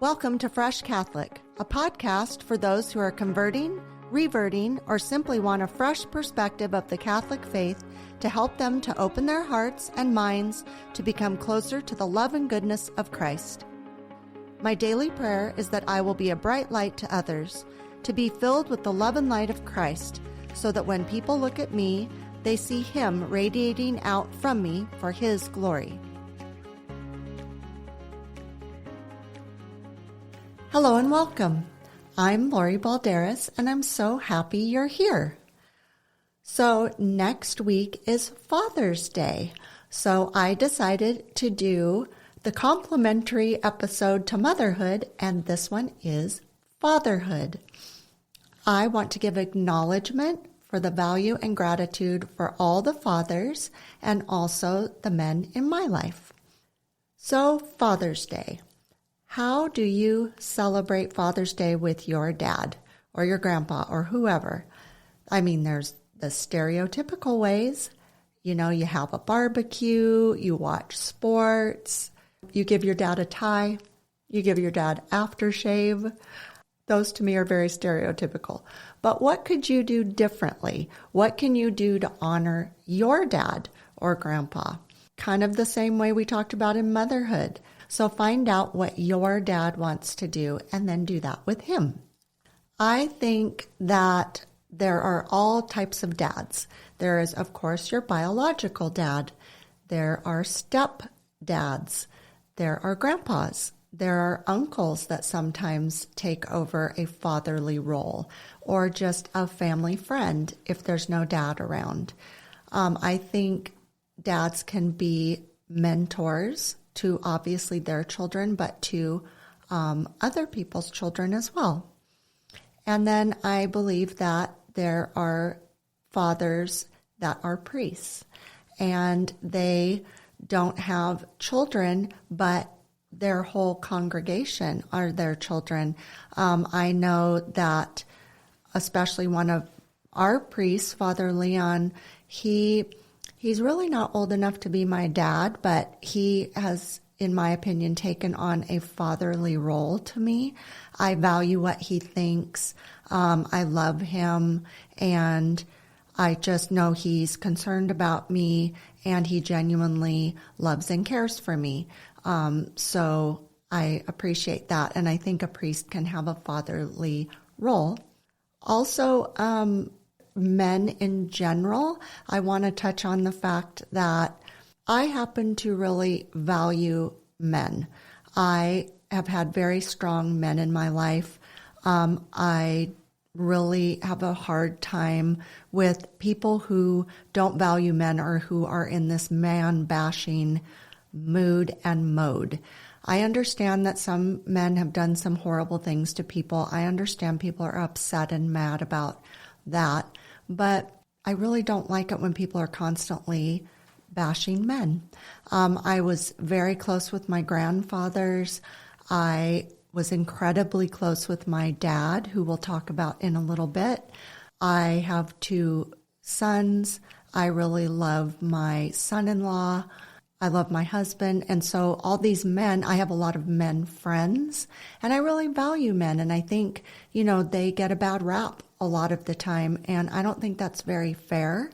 Welcome to Fresh Catholic, a podcast for those who are converting, reverting, or simply want a fresh perspective of the Catholic faith to help them to open their hearts and minds to become closer to the love and goodness of Christ. My daily prayer is that I will be a bright light to others, to be filled with the love and light of Christ, so that when people look at me, they see Him radiating out from me for His glory. Hello and welcome. I'm Lori Balderas, and I'm so happy you're here. So next week is Father's Day, so I decided to do the complimentary episode to motherhood, and this one is Fatherhood. I want to give acknowledgement for the value and gratitude for all the fathers and also the men in my life. So Father's Day. How do you celebrate Father's Day with your dad or your grandpa or whoever? I mean, there's the stereotypical ways. You know, you have a barbecue, you watch sports, you give your dad a tie, you give your dad aftershave. Those to me are very stereotypical. But what could you do differently? What can you do to honor your dad or grandpa? Kind of the same way we talked about in motherhood. So find out what your dad wants to do and then do that with him. I think that there are all types of dads. There is, of course, your biological dad. There are step dads. There are grandpas. There are uncles that sometimes take over a fatherly role, or just a family friend if there's no dad around. I think dads can be mentors to obviously their children, but to other people's children as well. And then I believe that there are fathers that are priests, and they don't have children, but their whole congregation are their children. I know that especially one of our priests, Father Leon, He's really not old enough to be my dad, but he has, in my opinion, taken on a fatherly role to me. I value what he thinks. I love him, and I just know he's concerned about me, and he genuinely loves and cares for me. So I appreciate that, and I think a priest can have a fatherly role. Also, men in general, I want to touch on the fact that I happen to really value men. I have had very strong men in my life. I really have a hard time with people who don't value men or who are in this man-bashing mood and mode. I understand that some men have done some horrible things to people. I understand people are upset and mad about that. But I really don't like it when people are constantly bashing men. I was very close with my grandfathers. I was incredibly close with my dad, who we'll talk about in a little bit. I have 2 sons. I really love my son-in-law. I love my husband. And so all these men, I have a lot of men friends, and I really value men. And I think, they get a bad rap a lot of the time, and I don't think that's very fair.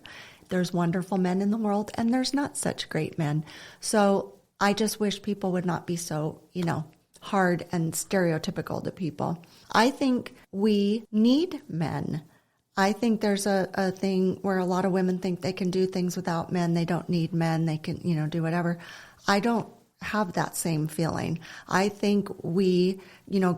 There's wonderful men in the world, and there's not such great men. So I just wish people would not be so, hard and stereotypical to people. I think we need men. I think there's a thing where a lot of women think they can do things without men. They don't need men. They can, do whatever. I don't have that same feeling. I think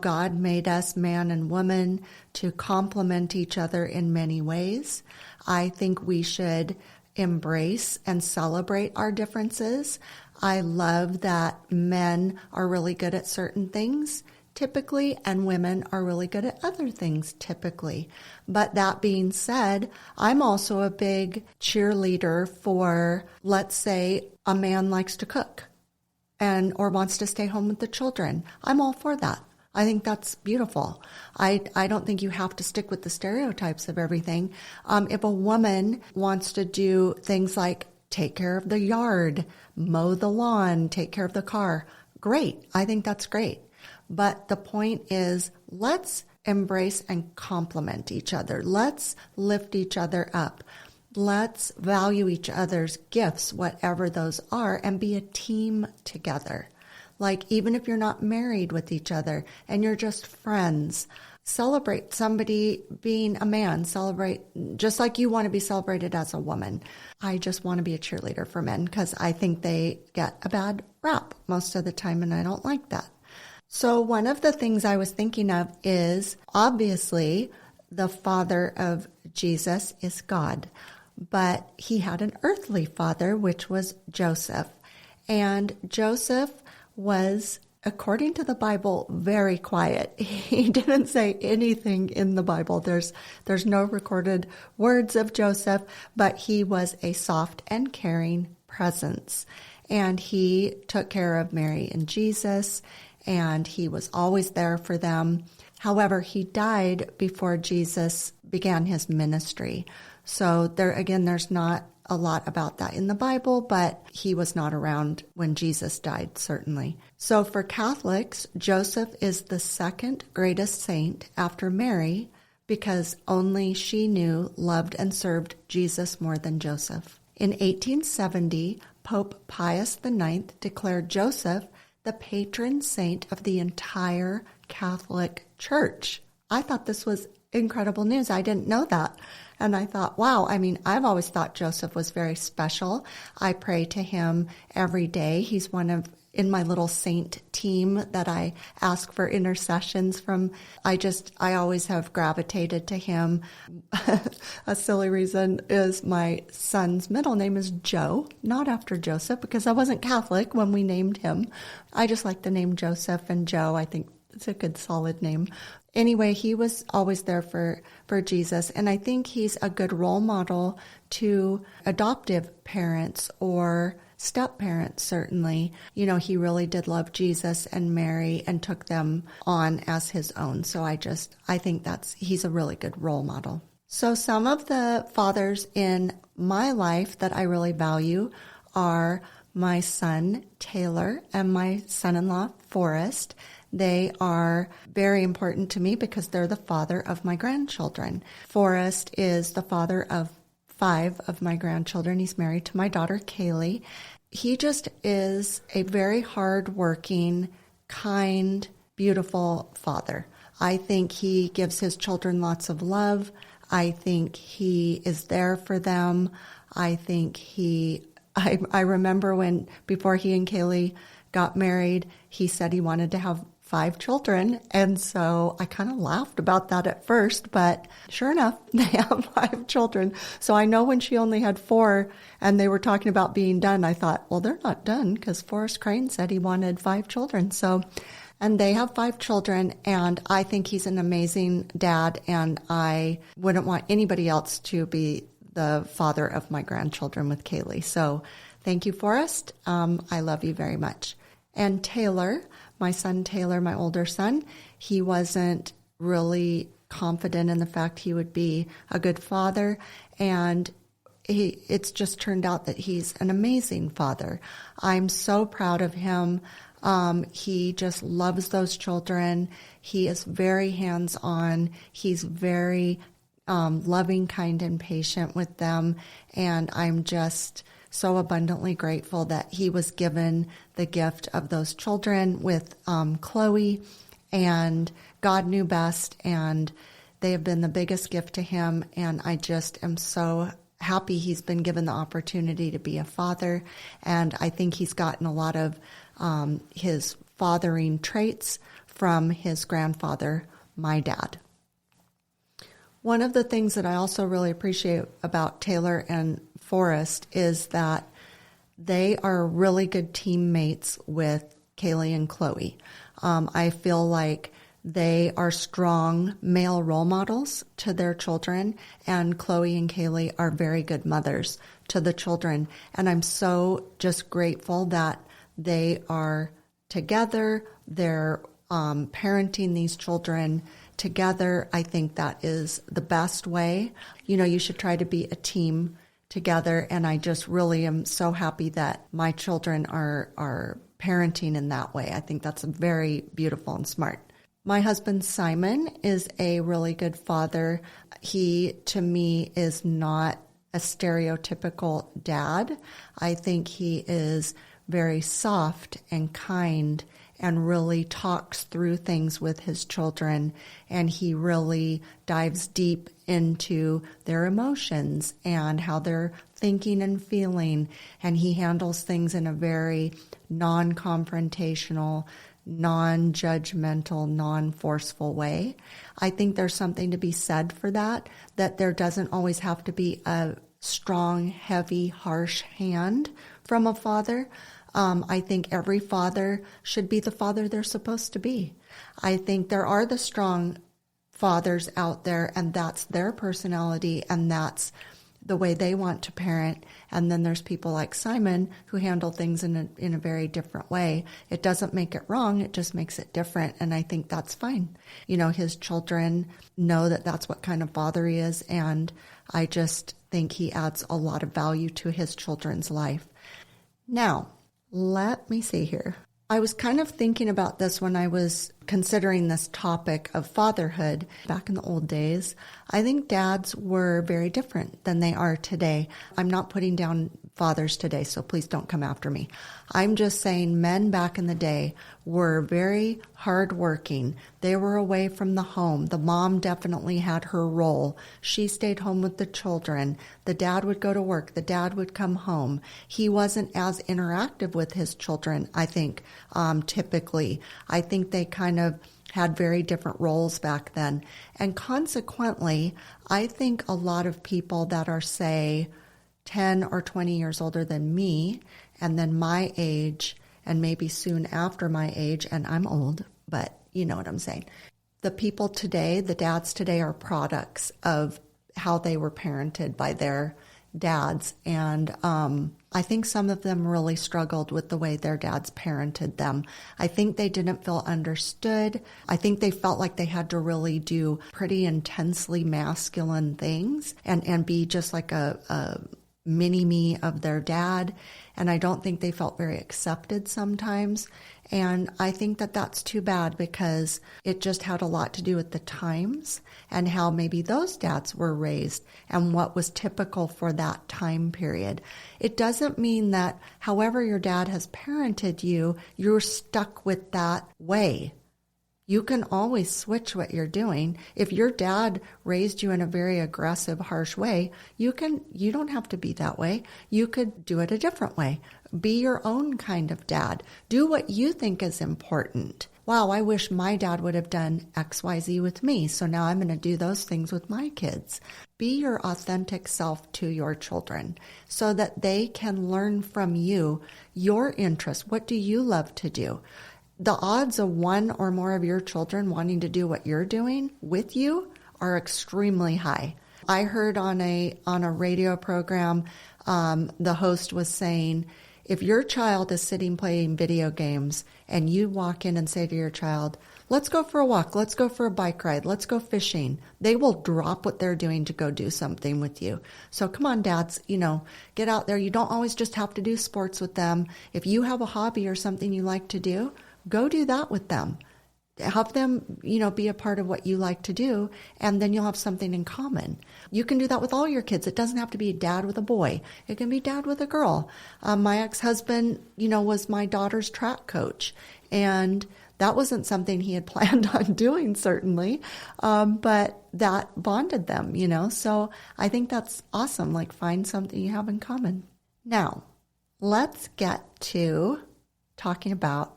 God made us man and woman to complement each other in many ways. I think we should embrace and celebrate our differences. I love that men are really good at certain things typically, and women are really good at other things typically. But that being said, I'm also a big cheerleader for, let's say, a man likes to cook or wants to stay home with the children. I'm all for that. I think that's beautiful. I don't think you have to stick with the stereotypes of everything. If a woman wants to do things like take care of the yard, mow the lawn, take care of the car, great. I think that's great. But the point is, let's embrace and compliment each other. Let's lift each other up. Let's value each other's gifts, whatever those are, and be a team together. Like, even if you're not married with each other and you're just friends, celebrate somebody being a man. Celebrate just like you want to be celebrated as a woman. I just want to be a cheerleader for men because I think they get a bad rap most of the time, and I don't like that. So one of the things I was thinking of is, obviously, the father of Jesus is God, but he had an earthly father, which was Joseph. And Joseph was, according to the Bible, very quiet. He didn't say anything in the Bible. There's no recorded words of Joseph, but he was a soft and caring presence. And he took care of Mary and Jesus, and he was always there for them. However, he died before Jesus began his ministry. So there's not a lot about that in the Bible, but he was not around when Jesus died, certainly. So for Catholics, Joseph is the second greatest saint after Mary because only she knew, loved, and served Jesus more than Joseph. In 1870, Pope Pius IX declared Joseph the patron saint of the entire Catholic Church. I thought this was incredible news. I didn't know that. And I thought, wow, I've always thought Joseph was very special. I pray to him every day. He's in my little saint team that I ask for intercessions from. I always have gravitated to him. A silly reason is my son's middle name is Joe, not after Joseph, because I wasn't Catholic when we named him. I just like the name Joseph and Joe. I think it's a good, solid name. Anyway, he was always there for Jesus, and I think he's a good role model to adoptive parents or step-parents, certainly. You know, he really did love Jesus and Mary and took them on as his own. So I think he's a really good role model. So some of the fathers in my life that I really value are my son, Taylor, and my son-in-law, Forrest. They are very important to me because they're the father of my grandchildren. Forrest is the father of 5 of my grandchildren. He's married to my daughter, Kaylee. He just is a very hardworking, kind, beautiful father. I think he gives his children lots of love. I think he is there for them. I think I remember before he and Kaylee got married, he said he wanted to have 5 children. And so I kind of laughed about that at first, but sure enough, they have 5 children. So I know when she only had 4 and they were talking about being done, I thought, well, they're not done because Forrest Crane said he wanted 5 children. And they have 5 children, and I think he's an amazing dad, and I wouldn't want anybody else to be the father of my grandchildren with Kaylee. So thank you, Forrest. I love you very much. And Taylor, my son Taylor, my older son, he wasn't really confident in the fact he would be a good father, and it's just turned out that he's an amazing father. I'm so proud of him. He just loves those children. He is very hands-on. He's very loving, kind, and patient with them, and I'm just so abundantly grateful that he was given the gift of those children with Chloe, and God knew best, and they have been the biggest gift to him, and I just am so happy he's been given the opportunity to be a father, and I think he's gotten a lot of his fathering traits from his grandfather, my dad. One of the things that I also really appreciate about Taylor and Forrest is that they are really good teammates with Kaylee and Chloe. I feel like they are strong male role models to their children, and Chloe and Kaylee are very good mothers to the children. And I'm so just grateful that they are together. They're parenting these children together. I think that is the best way. You know, you should try to be a team together, and I just really am so happy that my children are parenting in that way. I think that's very beautiful and smart. My husband, Simon, is a really good father. He, to me, is not a stereotypical dad. I think he is very soft and kind and really talks through things with his children, and he really dives deep into their emotions and how they're thinking and feeling, and he handles things in a very non-confrontational, non-judgmental, non-forceful way. I think there's something to be said for that there doesn't always have to be a strong, heavy, harsh hand from a father. I think every father should be the father they're supposed to be. I think there are the strong fathers out there, and that's their personality, and that's the way they want to parent. And then there's people like Simon who handle things in a very different way. It doesn't make it wrong. It just makes it different. And I think that's fine. His children know that that's what kind of father he is. And I just think he adds a lot of value to his children's life. Now, let me see here. I was kind of thinking about this when I was considering this topic of fatherhood back in the old days. I think dads were very different than they are today. I'm not putting down fathers today, so please don't come after me. I'm just saying men back in the day were very hardworking. They were away from the home. The mom definitely had her role. She stayed home with the children. The dad would go to work. The dad would come home. He wasn't as interactive with his children, I think, typically. I think they kind of had very different roles back then. And consequently, I think a lot of people that are, say, 10 or 20 years older than me, and then my age, and maybe soon after my age, and I'm old, but you know what I'm saying. The people today, the dads today, are products of how they were parented by their dads. And I think some of them really struggled with the way their dads parented them. I think they didn't feel understood. I think they felt like they had to really do pretty intensely masculine things and be just like a mini-me of their dad. And I don't think they felt very accepted sometimes. And I think that that's too bad because it just had a lot to do with the times and how maybe those dads were raised and what was typical for that time period. It doesn't mean that however your dad has parented you, you're stuck with that way. You can always switch what you're doing. If your dad raised you in a very aggressive, harsh way, you don't have to be that way. You could do it a different way. Be your own kind of dad. Do what you think is important. Wow, I wish my dad would have done XYZ with me, so now I'm going to do those things with my kids. Be your authentic self to your children so that they can learn from you, your interests. What do you love to do? The odds of one or more of your children wanting to do what you're doing with you are extremely high. I heard on a radio program, the host was saying, if your child is sitting playing video games and you walk in and say to your child, let's go for a walk, let's go for a bike ride, let's go fishing, they will drop what they're doing to go do something with you. So come on, dads, get out there. You don't always just have to do sports with them. If you have a hobby or something you like to do, go do that with them. Have them, be a part of what you like to do, and then you'll have something in common. You can do that with all your kids. It doesn't have to be dad with a boy. It can be dad with a girl. My ex-husband, was my daughter's track coach, and that wasn't something he had planned on doing, certainly, but that bonded them, So I think that's awesome. Like, find something you have in common. Now, let's get to talking about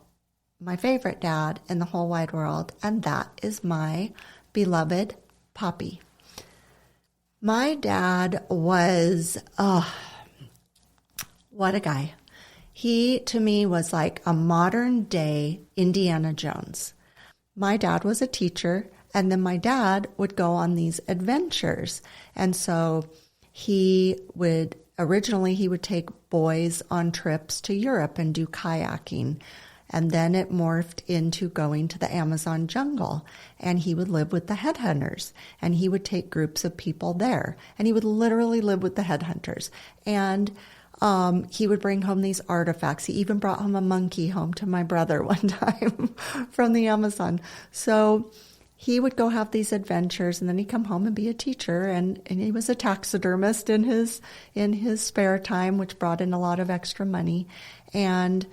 my favorite dad in the whole wide world, and that is my beloved Poppy. My dad was, what a guy. He, to me, was like a modern day Indiana Jones. My dad was a teacher, and then my dad would go on these adventures. And so originally he would take boys on trips to Europe and do kayaking. And then it morphed into going to the Amazon jungle, and he would live with the headhunters, and he would take groups of people there, and he would literally live with the headhunters. And He would bring home these artifacts. He even brought home a monkey home to my brother one time from the Amazon. So he would go have these adventures, and then he'd come home and be a teacher, and he was a taxidermist in his spare time, which brought in a lot of extra money. And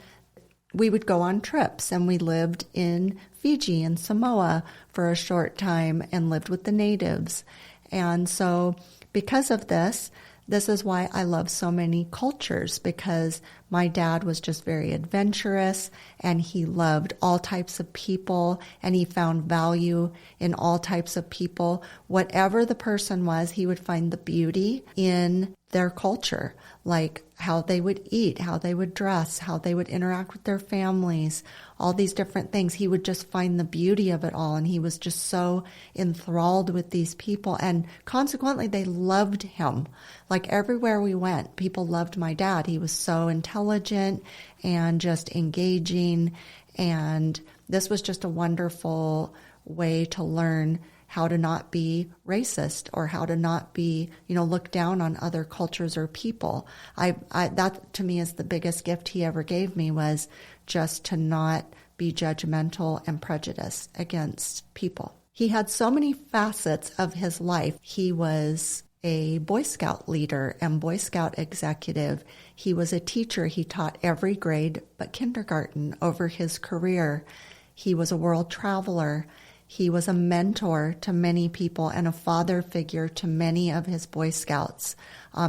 we would go on trips, and we lived in Fiji and Samoa for a short time and lived with the natives. And so because of this is why I love so many cultures, because my dad was just very adventurous, and he loved all types of people, and he found value in all types of people. Whatever the person was, he would find the beauty in their culture, like how they would eat, how they would dress, how they would interact with their families, all these different things. He would just find the beauty of it all, and he was just so enthralled with these people, and consequently they loved him. Like everywhere we went, people loved my dad. He was so intelligent and just engaging, and this was just a wonderful way to learn how to not be racist or how to not be, look down on other cultures or people. That to me is the biggest gift he ever gave me, was just to not be judgmental and prejudiced against people. He had so many facets of his life. He was a Boy Scout leader and Boy Scout executive. He was a teacher. He taught every grade but kindergarten over his career. He was a world traveler. He was a mentor to many people and a father figure to many of his Boy Scouts.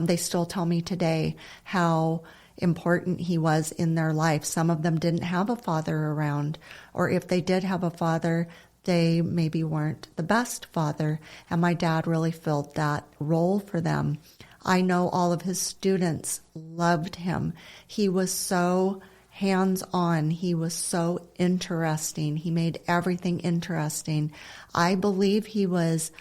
They still tell me today how important he was in their life. Some of them didn't have a father around, or if they did have a father, they maybe weren't the best father, and my dad really filled that role for them. I know all of his students loved him. He was so hands-on. He was so interesting. He made everything interesting. I believe he was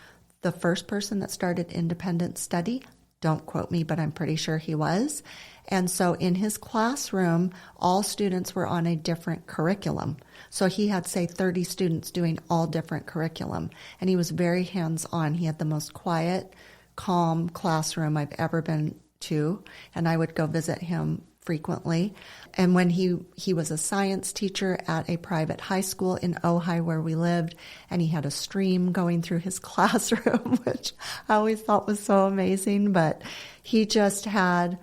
the first person that started independent study. Don't quote me, but I'm pretty sure he was. And so in his classroom, all students were on a different curriculum. So he had, say, 30 students doing all different curriculum. And he was very hands-on. He had the most quiet, calm classroom I've ever been to. And I would go visit him frequently. And when he was a science teacher at a private high school in Ojai where we lived, and he had a stream going through his classroom, which I always thought was so amazing. But he just had,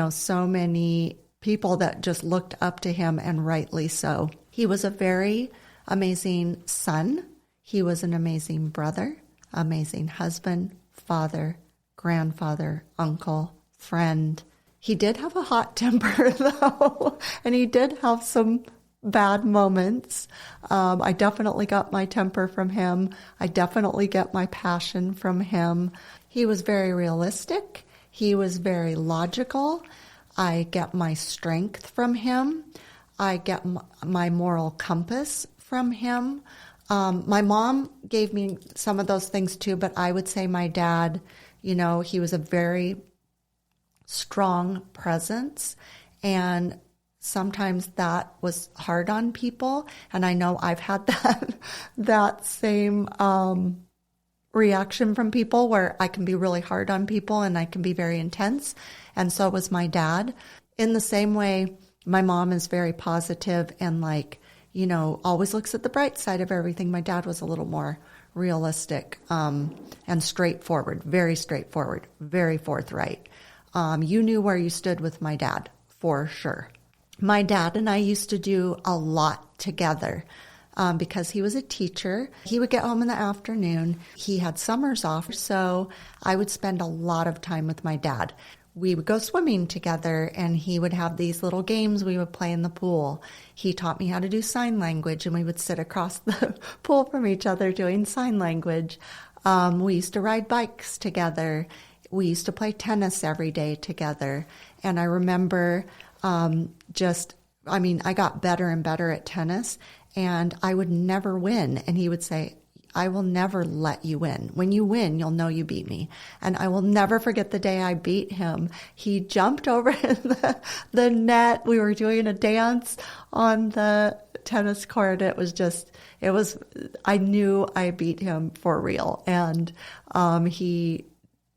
so many people that just looked up to him, and rightly so. He was a very amazing son. He was an amazing brother, amazing husband, father, grandfather, uncle, friend. He did have a hot temper, though, and he did have some bad moments. I definitely got my temper from him. I definitely get my passion from him. He was very realistic. He was very logical. I get my strength from him. I get my moral compass from him. My mom gave me some of those things too, but I would say my dad, he was a very strong presence, and sometimes that was hard on people. And I know I've had that same reaction from people, where I can be really hard on people and I can be very intense. And so was my dad. In the same way, my mom is very positive and always looks at the bright side of everything. My dad was a little more realistic and straightforward, very forthright. You knew where you stood with my dad, for sure. My dad and I used to do a lot together because he was a teacher. He would get home in the afternoon. He had summers off, so I would spend a lot of time with my dad. We would go swimming together, and he would have these little games we would play in the pool. He taught me how to do sign language, and we would sit across the pool from each other doing sign language. We used to ride bikes together. We used to play tennis every day together. And I remember I got better and better at tennis, and I would never win. And he would say, I will never let you win. When you win, you'll know you beat me. And I will never forget the day I beat him. He jumped over the net. We were doing a dance on the tennis court. I knew I beat him for real. And he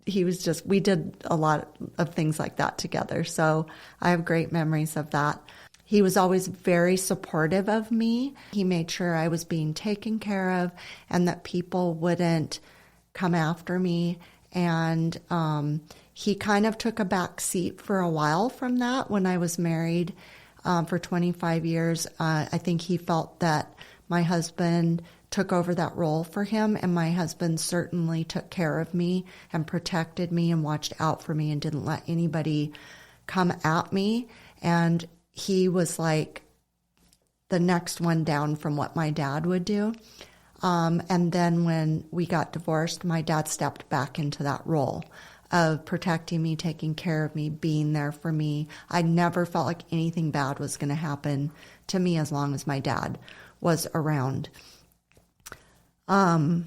we did a lot of things like that together. So I have great memories of that. He was always very supportive of me. He made sure I was being taken care of and that people wouldn't come after me. And he kind of took a back seat for a while from that when I was married for 25 years. I think he felt that my husband took over that role for him, and my husband certainly took care of me and protected me and watched out for me and didn't let anybody come at me. And he was like the next one down from what my dad would do. And then when we got divorced, my dad stepped back into that role of protecting me, taking care of me, being there for me. I never felt like anything bad was going to happen to me as long as my dad was around. My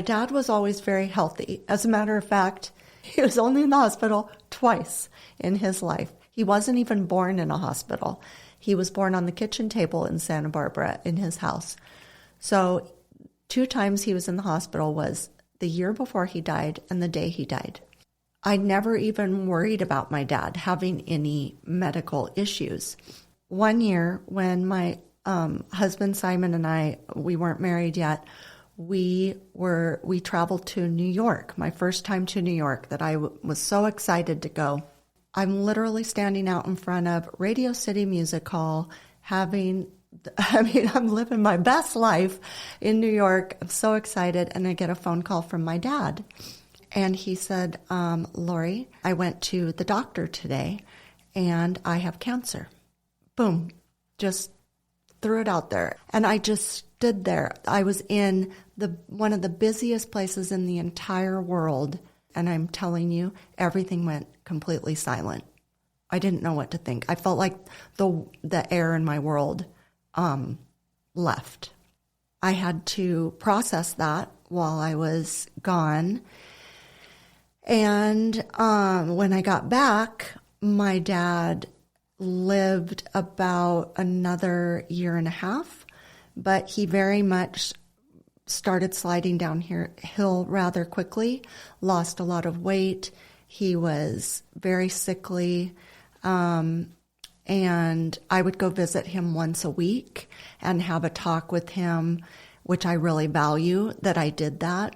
dad was always very healthy. As a matter of fact, he was only in the hospital twice in his life. He wasn't even born in a hospital. He was born on the kitchen table in Santa Barbara in his house. So 2 times he was in the hospital was the year before he died and the day he died. I never even worried about my dad having any medical issues. One year when my husband Simon and I, we weren't married yet, we traveled to New York, my first time to New York, that I was so excited to go. I'm literally standing out in front of Radio City Music Hall I'm living my best life in New York. I'm so excited. And I get a phone call from my dad. And he said, Lori, I went to the doctor today and I have cancer. Boom. Just threw it out there. And I just stood there. I was in one of the busiest places in the entire world. And I'm telling you, everything went completely silent. I didn't know what to think. I felt like the air in my world left. I had to process that while I was gone. And when I got back, my dad lived about another year and a half, but he very much started sliding downhill rather quickly, lost a lot of weight. He was very sickly. And I would go visit him once a week and have a talk with him, which I really value that I did that.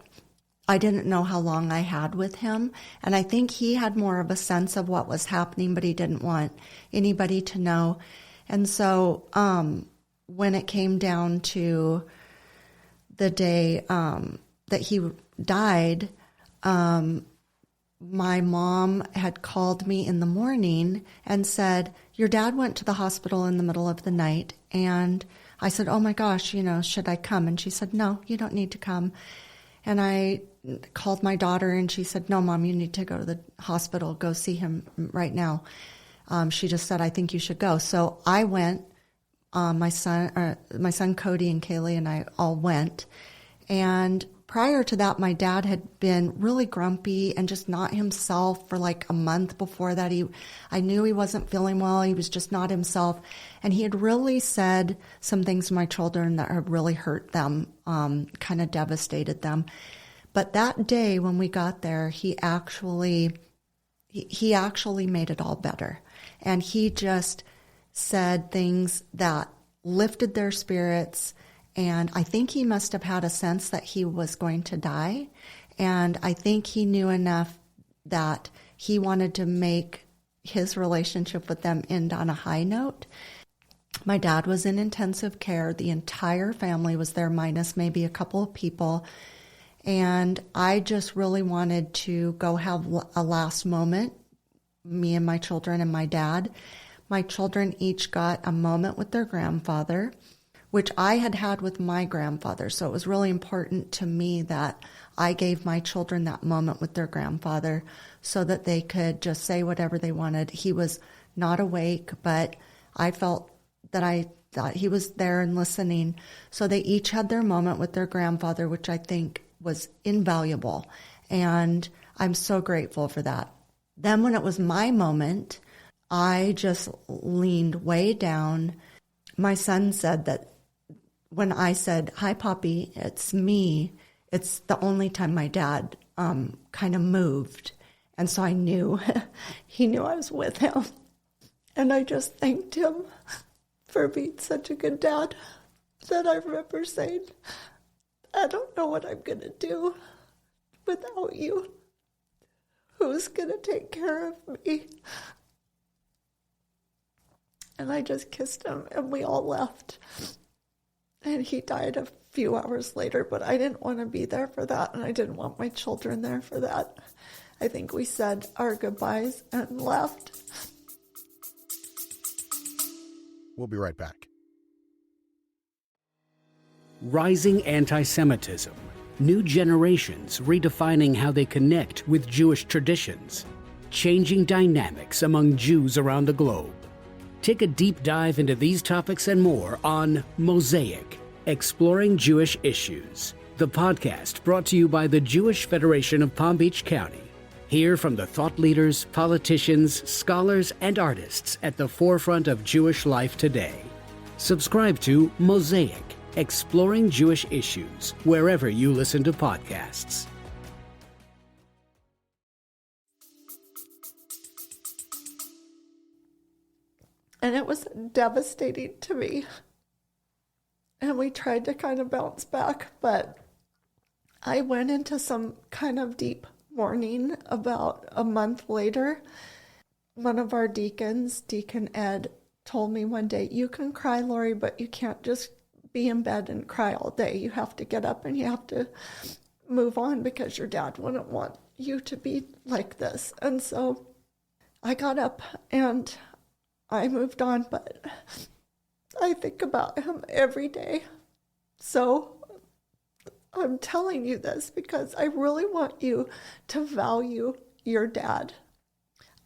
I didn't know how long I had with him, and I think he had more of a sense of what was happening, but he didn't want anybody to know. And so when it came down to the day that he died, my mom had called me in the morning and said, your dad went to the hospital in the middle of the night. And I said, oh my gosh, should I come? And she said, no, you don't need to come. And I called my daughter and she said, no, Mom, you need to go to the hospital, go see him right now. She just said, I think you should go. So I went, my son Cody and Kaylee and I all went. And prior to that, my dad had been really grumpy and just not himself for like a month before that. I knew he wasn't feeling well. He was just not himself. And he had really said some things to my children that had really hurt them, kind of devastated them. But that day when we got there, he actually made it all better. And he just said things that lifted their spirits. And I think he must have had a sense that he was going to die. And I think he knew enough that he wanted to make his relationship with them end on a high note. My dad was in intensive care. The entire family was there, minus maybe a couple of people. And I just really wanted to go have a last moment, me and my children and my dad. My children each got a moment with their grandfather, which I had with my grandfather. So it was really important to me that I gave my children that moment with their grandfather so that they could just say whatever they wanted. He was not awake, but I felt that I thought he was there and listening. So they each had their moment with their grandfather, which I think was invaluable. And I'm so grateful for that. Then when it was my moment, I just leaned way down. My son said that when I said, hi, Poppy, it's me, it's the only time my dad kind of moved. And so I knew, he knew I was with him. And I just thanked him for being such a good dad that I remember saying, I don't know what I'm going to do without you. Who's going to take care of me? And I just kissed him, and we all left. And he died a few hours later, but I didn't want to be there for that, and I didn't want my children there for that. I think we said our goodbyes and left. We'll be right back. Rising anti-Semitism. New generations redefining how they connect with Jewish traditions. Changing dynamics among Jews around the globe. Take a deep dive into these topics and more on Mosaic, Exploring Jewish Issues, the podcast brought to you by the Jewish Federation of Palm Beach County. Hear from the thought leaders, politicians, scholars, and artists at the forefront of Jewish life today. Subscribe to Mosaic, Exploring Jewish Issues, wherever you listen to podcasts. And it was devastating to me. And we tried to kind of bounce back, but I went into some kind of deep mourning about a month later. One of our deacons, Deacon Ed, told me one day, you can cry, Lori, but you can't just be in bed and cry all day. You have to get up and you have to move on because your dad wouldn't want you to be like this. And so I got up and I moved on, but I think about him every day. So I'm telling you this because I really want you to value your dad.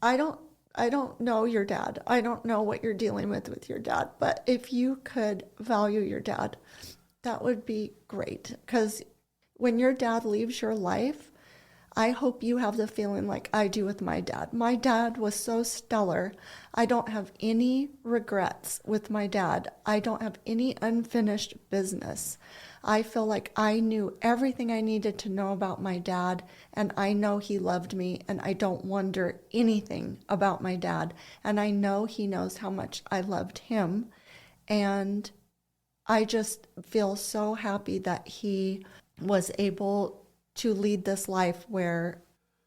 I don't know your dad. I don't know what you're dealing with your dad, but if you could value your dad, that would be great. Because when your dad leaves your life, I hope you have the feeling like I do with my dad. My dad was so stellar. I don't have any regrets with my dad. I don't have any unfinished business. I feel like I knew everything I needed to know about my dad, and I know he loved me, and I don't wonder anything about my dad. And I know he knows how much I loved him, and I just feel so happy that he was able to lead this life where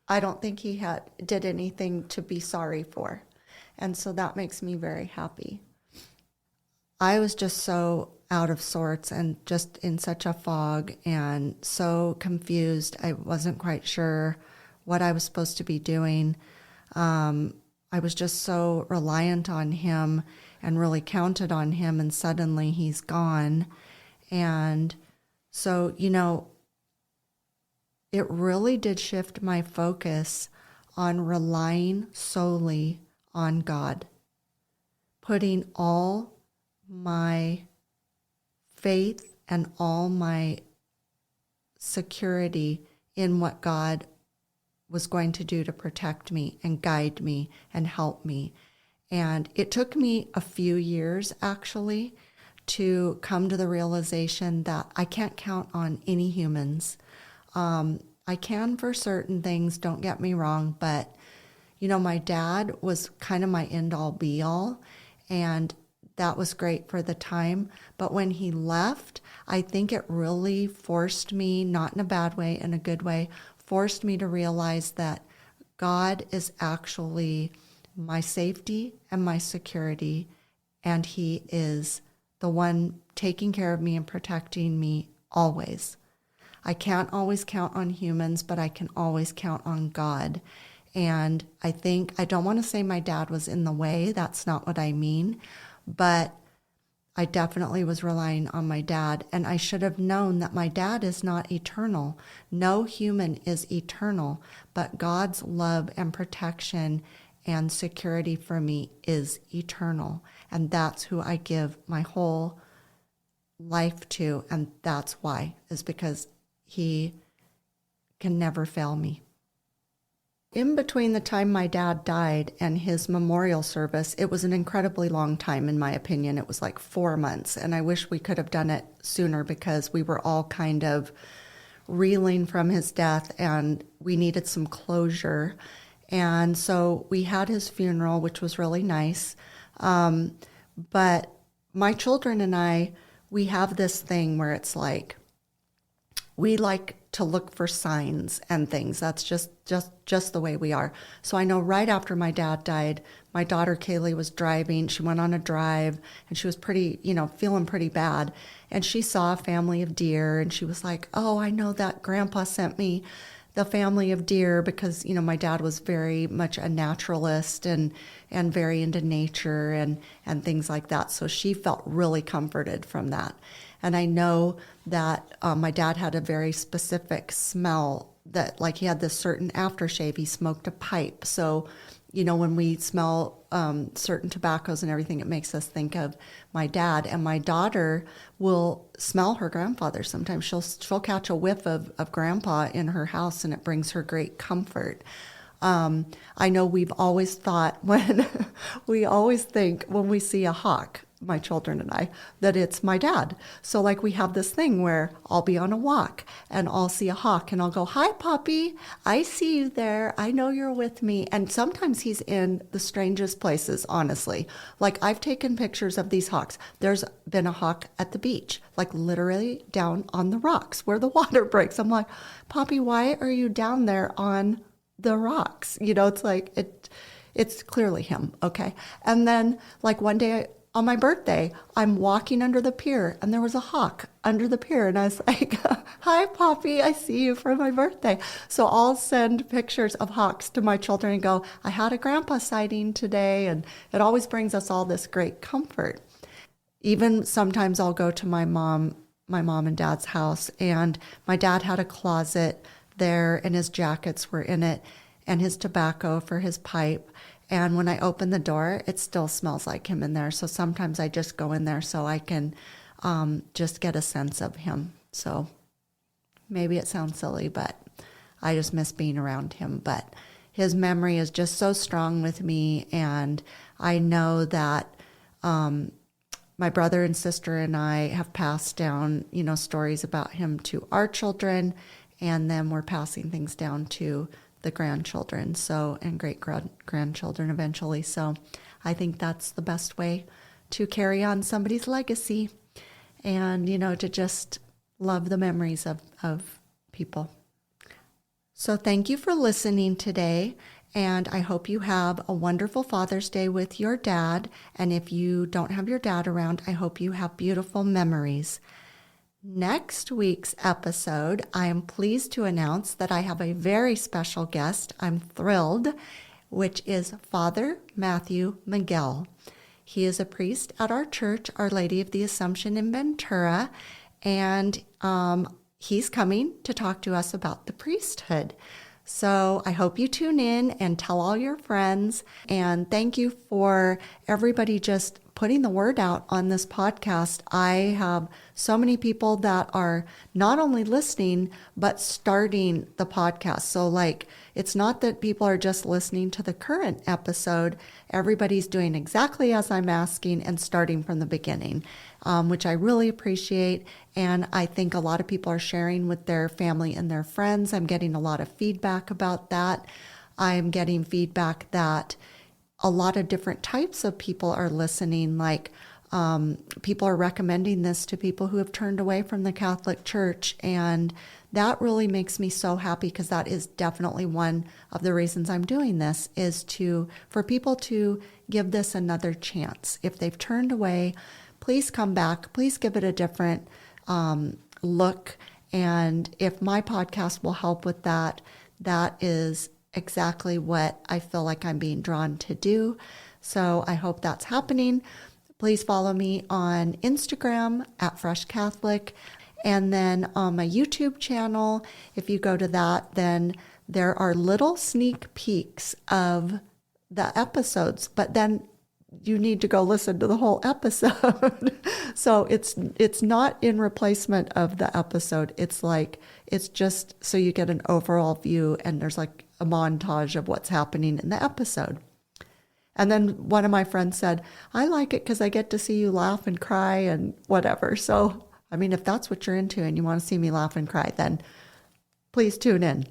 I don't think he did anything to be sorry for. And so that makes me very happy. I was just so out of sorts and just in such a fog and so confused. I wasn't quite sure what I was supposed to be doing. I was just so reliant on him and really counted on him, and suddenly he's gone. And so, it really did shift my focus on relying solely on God, putting all my faith and all my security in what God was going to do to protect me and guide me and help me. And it took me a few years, actually, to come to the realization that I can't count on any humans. I can for certain things, don't get me wrong, but, my dad was kind of my end-all be-all, and that was great for the time. But when he left, I think it really forced me, not in a bad way, in a good way, forced me to realize that God is actually my safety and my security, and he is the one taking care of me and protecting me always. I can't always count on humans, but I can always count on God. And I don't want to say my dad was in the way. That's not what I mean. But I definitely was relying on my dad. And I should have known that my dad is not eternal. No human is eternal. But God's love and protection and security for me is eternal. And that's who I give my whole life to. And that's why, is because he can never fail me. In between the time my dad died and his memorial service, it was an incredibly long time, in my opinion. It was like 4 months, and I wish we could have done it sooner because we were all kind of reeling from his death, and we needed some closure. And so we had his funeral, which was really nice. But my children and I, we have this thing where it's like, we like to look for signs and things. That's just the way we are. So I know right after my dad died, my daughter Kaylee was driving. She went on a drive and she was pretty, feeling pretty bad. And she saw a family of deer and she was like, oh, I know that Grandpa sent me the family of deer because, my dad was very much a naturalist and very into nature and things like that. So she felt really comforted from that. And I know that my dad had a very specific smell that, like, he had this certain aftershave. He smoked a pipe. So, when we smell certain tobaccos and everything, it makes us think of my dad. And my daughter will smell her grandfather. Sometimes she'll catch a whiff of Grandpa in her house, and it brings her great comfort. I know we've always thought we always think when we see a hawk, my children and I, that it's my dad. So like we have this thing where I'll be on a walk and I'll see a hawk and I'll go, hi, Poppy, I see you there. I know you're with me. And sometimes he's in the strangest places, honestly. Like I've taken pictures of these hawks. There's been a hawk at the beach, like literally down on the rocks where the water breaks. I'm like, Poppy, why are you down there on the rocks? It's like, it's clearly him. Okay. And then like one day on my birthday, I'm walking under the pier and there was a hawk under the pier. And I was like, hi, Poppy, I see you for my birthday. So I'll send pictures of hawks to my children and go, I had a Grandpa sighting today. And it always brings us all this great comfort. Even sometimes I'll go to my mom and dad's house, and my dad had a closet there and his jackets were in it and his tobacco for his pipe. And when I open the door, it still smells like him in there. So sometimes I just go in there so I can just get a sense of him. So maybe it sounds silly, but I just miss being around him. But his memory is just so strong with me. And I know that my brother and sister and I have passed down, stories about him to our children. And then we're passing things down to the grandchildren, and great grandchildren eventually. So I think that's the best way to carry on somebody's legacy and, to just love the memories of people. So thank you for listening today. And I hope you have a wonderful Father's Day with your dad. And if you don't have your dad around, I hope you have beautiful memories. Next week's episode, I am pleased to announce that I have a very special guest. I'm thrilled, which is Father Matthew Miguel. He is a priest at our church, Our Lady of the Assumption in Ventura, and he's coming to talk to us about the priesthood. So I hope you tune in and tell all your friends. And thank you for everybody just putting the word out on this podcast. I have so many people that are not only listening, but starting the podcast. So like, it's not that people are just listening to the current episode. Everybody's doing exactly as I'm asking and starting from the beginning, which I really appreciate. And I think a lot of people are sharing with their family and their friends. I'm getting a lot of feedback about that. I'm getting feedback that a lot of different types of people are listening, like people are recommending this to people who have turned away from the Catholic Church. And that really makes me so happy, because that is definitely one of the reasons I'm doing this, is for people to give this another chance. If they've turned away, please come back. Please give it a different look. And if my podcast will help with that, that is exactly what I feel like I'm being drawn to do. So I hope that's happening. Please follow me on Instagram at Fresh Catholic. And then on my YouTube channel, if you go to that, then there are little sneak peeks of the episodes, but then you need to go listen to the whole episode. So it's not in replacement of the episode. It's just so you get an overall view, and there's like a montage of what's happening in the episode. And then one of my friends said, I like it because I get to see you laugh and cry and whatever. So, I mean, if that's what you're into and you want to see me laugh and cry, then please tune in.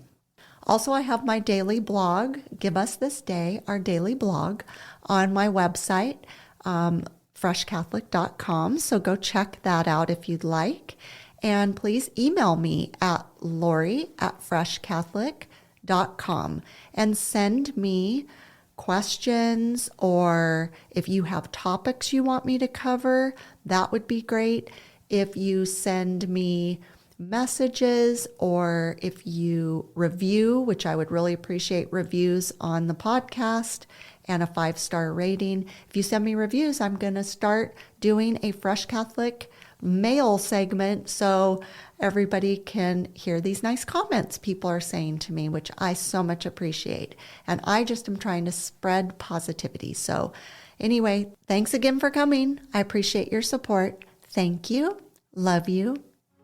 Also, I have my daily blog, Give Us This Day, our daily blog, on my website, freshcatholic.com. So go check that out if you'd like. And please email me at lori@freshcatholic.com and send me questions, or if you have topics you want me to cover, that would be great. If you send me messages, or if you review, which I would really appreciate reviews on the podcast and a 5-star rating. If you send me reviews, I'm going to start doing a Fresh Catholic mail segment so everybody can hear these nice comments people are saying to me, which I so much appreciate. And I just am trying to spread positivity. So anyway, thanks again for coming. I appreciate your support. Thank you. Love you.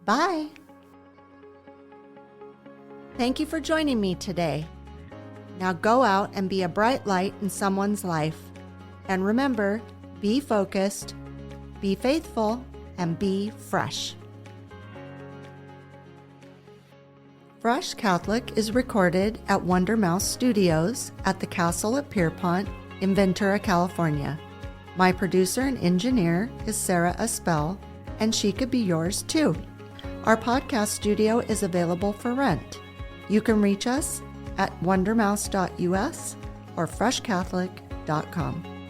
Bye. Thank you for joining me today. Now go out and be a bright light in someone's life. And remember, be focused, be faithful, and be fresh. Fresh Catholic is recorded at Wonder Mouse Studios at the Castle at Pierpont in Ventura, California. My producer and engineer is Sarah Espel, and she could be yours too. Our podcast studio is available for rent. You can reach us at wondermouse.us or freshcatholic.com.